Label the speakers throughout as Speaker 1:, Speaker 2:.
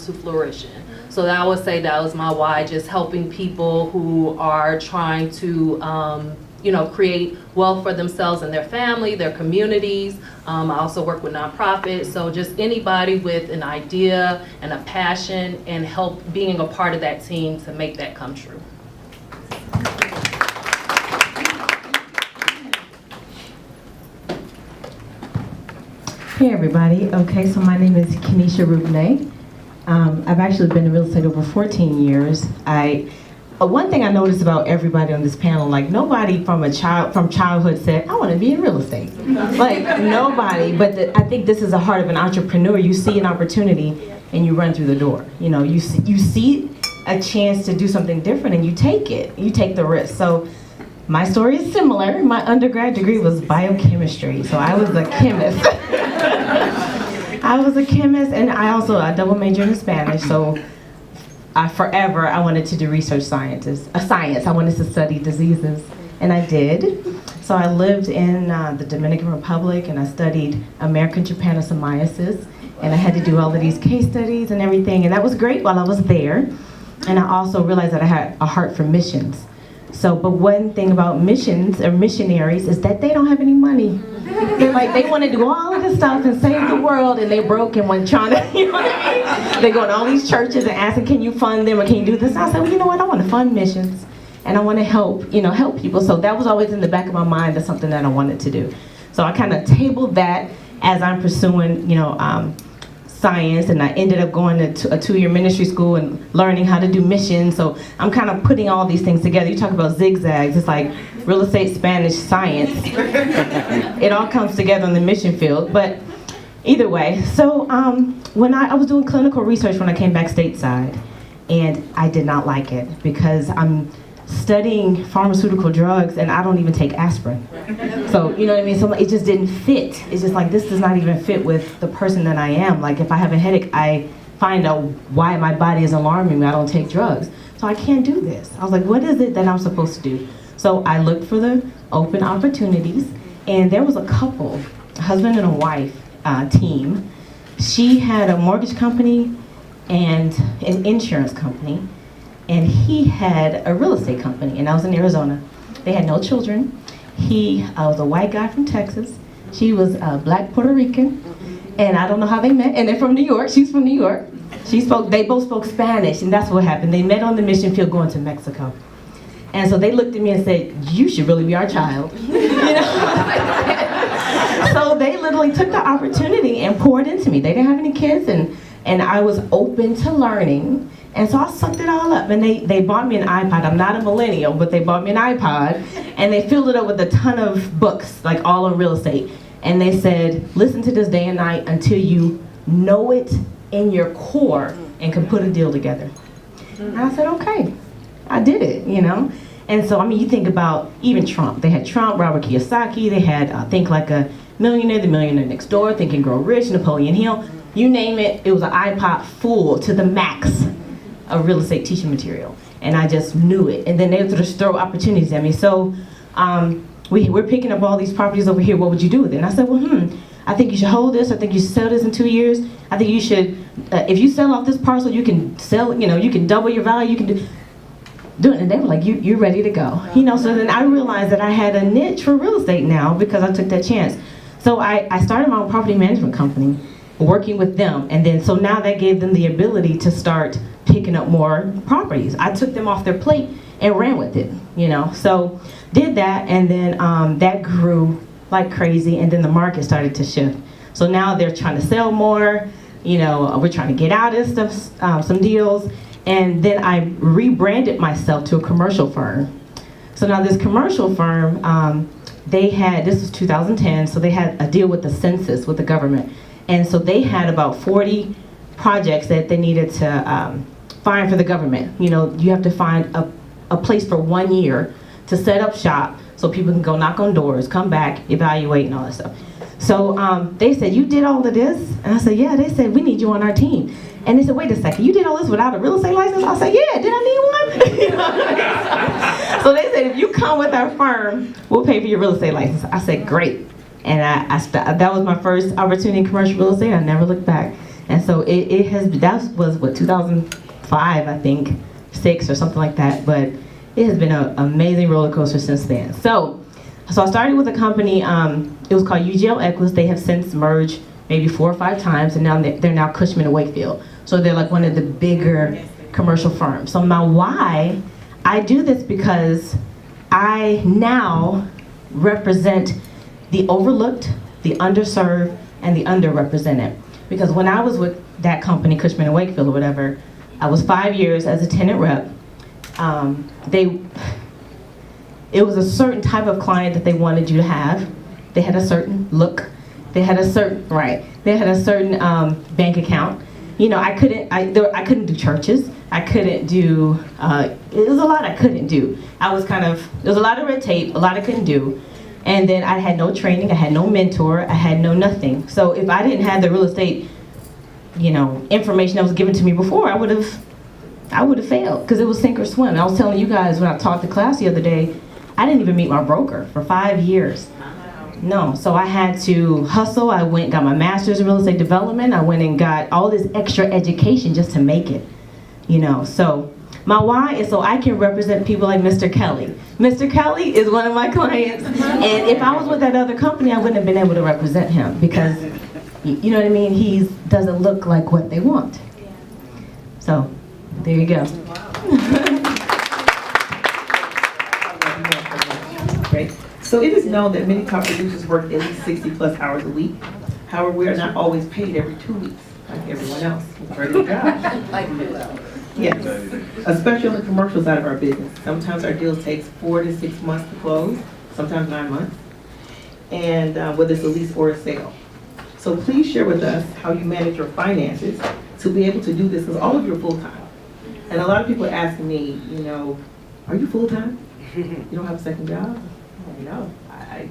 Speaker 1: to fruition. So I would say that was my why, just helping people who are trying to create wealth for themselves and their family, their communities. I also work with nonprofits, so just anybody with an idea and a passion and help being a part of that team to make that come true.
Speaker 2: Hey everybody, okay, so my name is Kenosha Robnett. I've actually been in real estate over 14 years. One thing I noticed about everybody on this panel, like nobody from childhood said, I want to be in real estate. Like nobody, but I think this is the heart of an entrepreneur. You see an opportunity and you run through the door. You know, you see a chance to do something different and you take it. You take the risk. So my story is similar. My undergrad degree was biochemistry, so I was a chemist. I was a chemist, and I also double majored in Spanish, so I wanted to do research science. I wanted to study diseases, and I did. So I lived in the Dominican Republic, and I studied American trypanosomiasis, and I had to do all of these case studies and everything, and that was great while I was there. And I also realized that I had a heart for missions. So, but one thing about missions or missionaries is that they don't have any money. They're like, they want to do all of this stuff and save the world, and they broke and went trying to, you know what I mean? They go to all these churches and asking, can you fund them or can you do this? And I said, well, you know what, I want to fund missions and I want to help people. So that was always in the back of my mind. That's something that I wanted to do. So I kind of tabled that as I'm pursuing, science, and I ended up going to a 2-year ministry school and learning how to do missions. So I'm kind of putting all these things together. You talk about zigzags, it's like real estate, Spanish, science. It all comes together in the mission field. But either way, so when I was doing clinical research when I came back stateside, and I did not like it because I'm studying pharmaceutical drugs and I don't even take aspirin. So, you know what I mean? So it just didn't fit. It's just like, this does not even fit with the person that I am. Like if I have a headache, I find out why my body is alarming me. I don't take drugs. So I can't do this. I was like, what is it that I'm supposed to do? So I looked for the open opportunities, and there was a couple, a husband and a wife team. She had a mortgage company and an insurance company, and he had a real estate company, and I was in Arizona. They had no children. He was a white guy from Texas. She was black Puerto Rican, and I don't know how they met. And they're from New York. She's from New York. They both spoke Spanish, and that's what happened. They met on the mission field going to Mexico. And so they looked at me and said, you should really be our child. So they literally took the opportunity and poured into me. They didn't have any kids, and I was open to learning. And so I sucked it all up, and they bought me an iPod. I'm not a millennial, but they bought me an iPod, and they filled it up with a ton of books, like all on real estate. And they said, listen to this day and night until you know it in your core and can put a deal together. And I said, okay, I did it, And so, you think about even Trump. They had Trump, Robert Kiyosaki, they had Think Like a Millionaire, The Millionaire Next Door, Think and Grow Rich, Napoleon Hill, you name it, it was an iPod full to the max of real estate teaching material, and I just knew it. And then they would just throw opportunities at me. So we're picking up all these properties over here. What would you do with it? And I said, well, I think you should hold this. I think you should sell this in 2 years. I think you should, if you sell off this parcel, you can sell, you can double your value. You can do it. And they were like, you're ready to go. So then I realized that I had a niche for real estate now because I took that chance. So I started my own property management company, working with them. And then so now that gave them the ability to start picking up more properties. I took them off their plate and ran with it, So did that, and then that grew like crazy, and then the market started to shift. So now they're trying to sell more, we're trying to get out of stuff, some deals, and then I rebranded myself to a commercial firm. So now this commercial firm, this was 2010, so they had a deal with the census, with the government. And so they had about 40 projects that they needed to find for the government. You have to find a place for 1 year to set up shop so people can go knock on doors, come back, evaluate, and all that stuff. So they said, you did all of this? And I said, yeah. They said, we need you on our team. And they said, wait a second, you did all this without a real estate license? I said, yeah, did I need one? So they said, if you come with our firm, we'll pay for your real estate license. I said, great. And that was my first opportunity in commercial real estate. I never looked back. And so that was what, 2005, I think, 6 or something like that. But it has been an amazing roller coaster since then. So I started with a company, it was called UGL Equus. They have since merged maybe 4 or 5 times, and now they're now Cushman & Wakefield. So they're like one of the bigger commercial firms. So my why, I do this because I now represent the overlooked, the underserved, and the underrepresented. Because when I was with that company, Cushman & Wakefield or whatever, I was 5 years as a tenant rep. It was a certain type of client that they wanted you to have. They had a certain look. They had a certain, they had a certain bank account. You know, I couldn't do churches. I couldn't do, it was a lot I couldn't do. There was a lot of red tape, a lot I couldn't do. And then I had no training, I had no mentor, I had no nothing. So if I didn't have the real estate, information that was given to me before, I would have failed, because it was sink or swim. I was telling you guys when I taught the class the other day, I didn't even meet my broker for 5 years. No, so I had to hustle. I went and got my master's in real estate development. I went and got all this extra education just to make it, So my why is so I can represent people like Mr. Kelly. Mr. Kelly is one of my clients, and if I was with that other company, I wouldn't have been able to represent him because, you know what I mean, he doesn't look like what they want. So, there you go.
Speaker 3: Great. So it is known that many top producers work at least 60+ hours a week. However, we are not always paid every 2 weeks, like everyone else with a regular job. Yes, especially on the commercial side of our business. Sometimes our deals take 4 to 6 months to close, sometimes 9 months, and whether it's a lease or a sale. So please share with us how you manage your finances to be able to do this, because all of you are full-time. And a lot of people ask me, are you full-time? You don't have a second job? No, I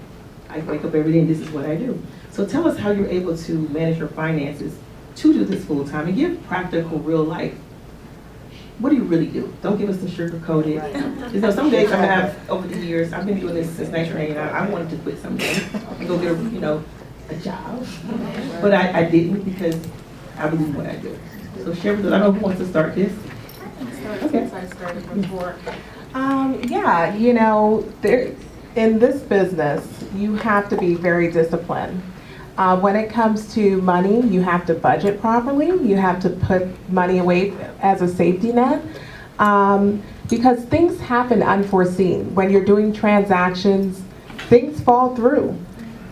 Speaker 3: wake up every day and this is what I do. So tell us how you're able to manage your finances to do this full-time and give practical, real life. What do you really do? Don't give us the sugar-coated. Some days I have, over the years, I've been doing this since 1989. I wanted to quit some days and go get a job. But I didn't, because I believe what I do. So share with us. I don't know who wants to start this.
Speaker 4: Okay. I started before. In this business, you have to be very disciplined. When it comes to money, you have to budget properly. You have to put money away as a safety net, because things happen unforeseen. When you're doing transactions, things fall through,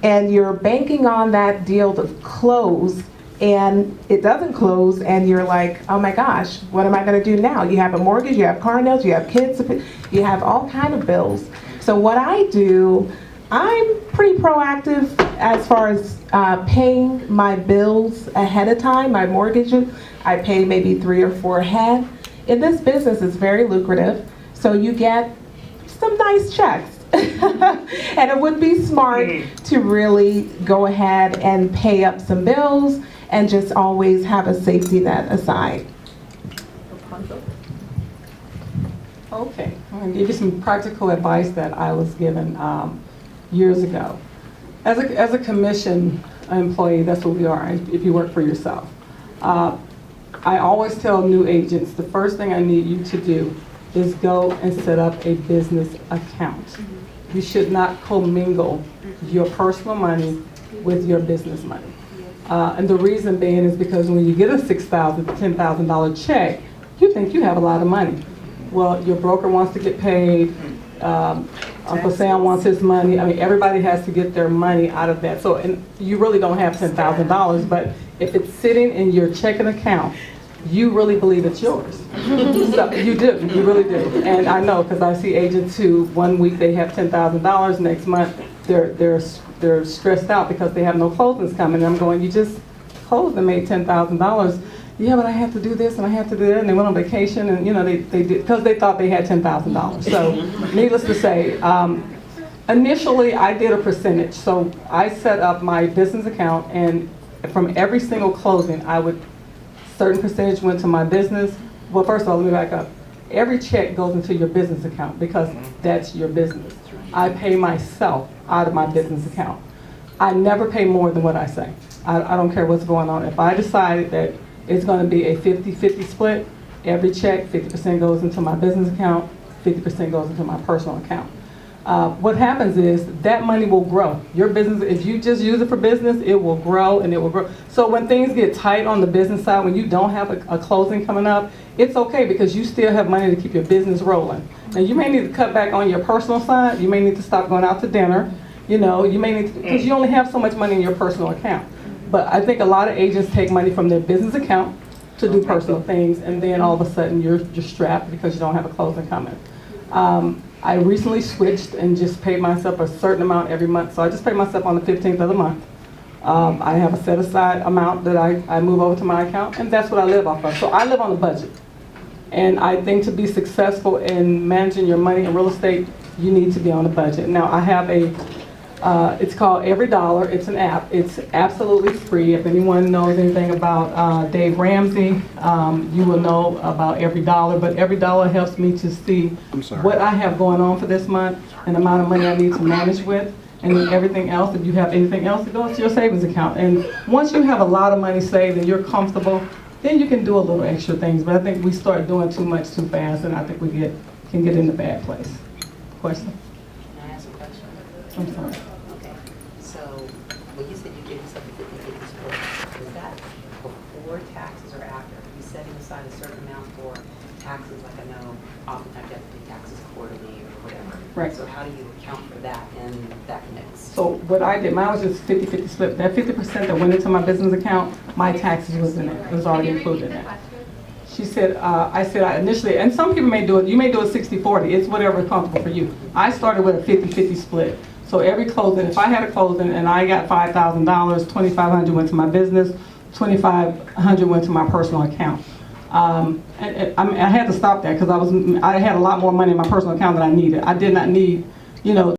Speaker 4: and you're banking on that deal to close, and it doesn't close, and you're like, oh my gosh, what am I going to do now? You have a mortgage, you have car notes, you have kids, you have all kind of bills. So what I do, I'm pretty proactive as far as paying my bills ahead of time. My mortgages, I pay maybe 3 or 4 ahead. In this business, it's very lucrative, so you get some nice checks. And it would be smart to really go ahead and pay up some bills and just always have a safety net aside.
Speaker 5: Okay, I'm going to give you some practical advice that I was given years ago. As a commission employee, that's what we are if you work for yourself. I always tell new agents, the first thing I need you to do is go and set up a business account. You should not commingle your personal money with your business money. And the reason being is because when you get a $6,000, $10,000 check, you think you have a lot of money. Well, your broker wants to get paid, Uncle Sam wants his money. I mean, everybody has to get their money out of that. So, and you really don't have $10,000, but if it's sitting in your checking account, you really believe it's yours. So, you do, you really do. And I know, because I see agents who, one week they have $10,000, next month they're stressed out because they have no closings coming. And I'm going, you just closed and made $10,000. Yeah, but I have to do this and I have to do that, and they went on vacation, and they did, because they thought they had $10,000. So, needless to say, initially I did a percentage. So I set up my business account, and from every single closing, certain percentage went to my business. Well, first of all, let me back up. Every check goes into your business account because that's your business. I pay myself out of my business account. I never pay more than what I say. I don't care what's going on. If I decided that it's gonna be a 50-50 split, every check, 50% goes into my business account, 50% goes into my personal account. What happens is that money will grow. Your business, if you just use it for business, it will grow and it will grow. So when things get tight on the business side, when you don't have a closing coming up, it's okay because you still have money to keep your business rolling. Now you may need to cut back on your personal side. You may need to stop going out to dinner. You know, you may need to, because you only have so much money in your personal account. But I think a lot of agents take money from their business account to do personal things, and then all of a sudden you're strapped because you don't have a closing coming. I recently switched and just paid myself a certain amount every month. So I just pay myself on the 15th of the month. I have a set aside amount that I move over to my account, and that's what I live off of. So I live on a budget. And I think to be successful in managing your money in real estate, you need to be on a budget. Now I have it's called Every Dollar. It's an app. It's absolutely free. If anyone knows anything about Dave Ramsey, you will know about Every Dollar. But Every Dollar helps me to see what I have going on for this month and the amount of money I need to manage with. And then everything else, if you have anything else, it goes to your savings account. And once you have a lot of money saved and you're comfortable, then you can do a little extra things. But I think we start doing too much too fast, and I think we can get in a bad place. Question?
Speaker 6: Can I ask a question?
Speaker 5: I'm sorry.
Speaker 6: Okay, so when you said you gave yourself a 50-50 split, was that before taxes or after? Are you setting aside a certain amount for taxes, like I know oftentimes you have to pay taxes quarterly or whatever.
Speaker 5: Right.
Speaker 6: So how do you account for that in that mix?
Speaker 5: So what I did, mine was just 50-50 split. That 50% that went into my business account, my taxes was in it. It was already included in that. She said, I said initially, and some people may do it, you may do it 60-40. It's whatever is comfortable for you. I started with a 50-50 split. So every closing, if I had a closing and I got $5,000, $2,500 went to my business, $2,500 went to my personal account. I had to stop that because I had a lot more money in my personal account than I needed. I did not need, you know,